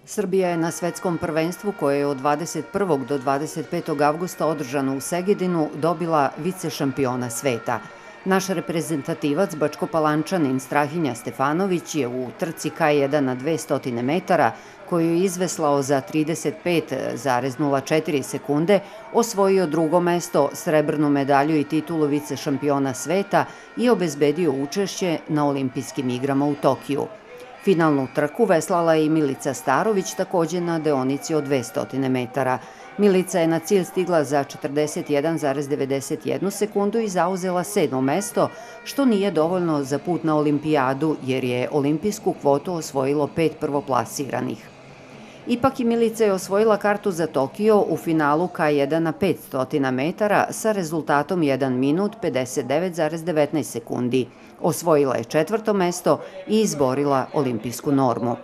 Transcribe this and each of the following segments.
Srbija je na svetskom prvenstvu koje je od 21. do 25. avgusta održano u Segedinu dobila vice šampiona sveta. Naš reprezentativac, Bačkopalančanin Strahinja Stefanović je u trci K1 na 200 metara, koju je izveslao za 35,04 sekunde, osvojio drugo mesto, srebrnu medalju i titulu vice šampiona sveta i obezbedio učešće na olimpijskim igrama u Tokiju. Finalnu trku veslala je i Milica Starović, takođe na deonici od 200 metara. Milica je na cilj stigla za 41,91 sekundu i zauzela 7. mesto, što nije dovoljno za put na olimpijadu, jer je olimpijsku kvotu osvojilo 5 prvoplasiranih. Ipak i Milica je osvojila kartu za Tokio u finalu K1 na 500 metara sa rezultatom 1 minut 59,19 sekundi. Osvojila je 4. mesto i izborila olimpijsku normu.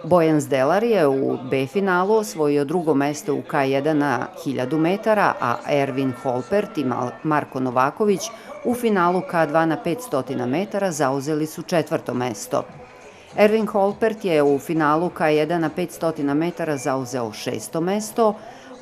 Bojan Zdelar je u B finalu osvojio 2. mesto u K1 na 1000 metara, a Ervin Holpert i Marko Novaković u finalu K2 na 500 metara zauzeli su 4. mesto. Ervin Holpert je u finalu K1 na 500 metara zauzeo 6. mesto,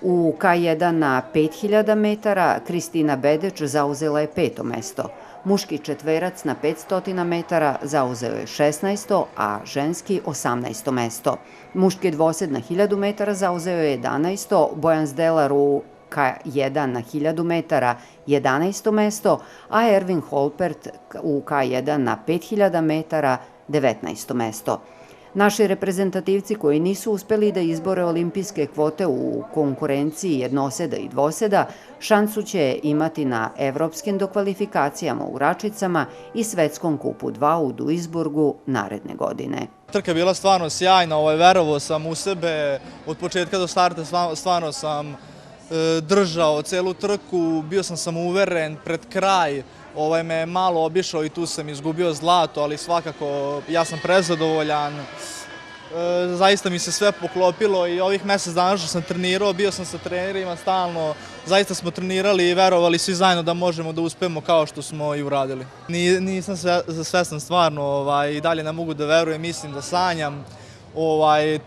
u K1 na 5000 metara Kristina Bedeć zauzela je 5. mesto. Muški četverac na 500 metara zauzeo je 16. a ženski 18. mesto. Muški dvosed na 1000 metara zauzeo je 11. Bojan Zdelar u K1 na 1000 metara 11. mesto, a Ervin Holpert u K1 na 5000 metara 19. mesto. Naši reprezentativci koji nisu uspeli da izbore olimpijske kvote u konkurenciji jednoseda i dvoseda, šansu će imati na evropskim dokvalifikacijama u Račicama i svetskom kupu 2 u Duisburgu naredne godine. Trka je bila stvarno sjajna, verovao sam u sebe, od početka do starta stvarno sam držao celu trku, bio sam samouveren, pred kraj me malo obišao i tu sam izgubio zlato, ali svakako ja sam prezadovoljan. Zaista mi se sve poklopilo i ovih mesec dana što sam trenirao, bio sam sa trenerima stalno, zaista smo trenirali i verovali svi zajedno da možemo da uspemo kao što smo i uradili. Nisam svestan stvarno, i dalje ne mogu da verujem, mislim da sanjam.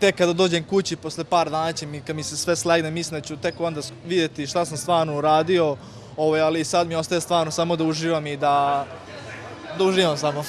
Tek kada dođem kući posle par dana kad mi se sve slegne, mislim da ću tek onda vidjeti šta sam stvarno uradio, ali sad mi ostaje stvarno samo da uživam i da uživam samo.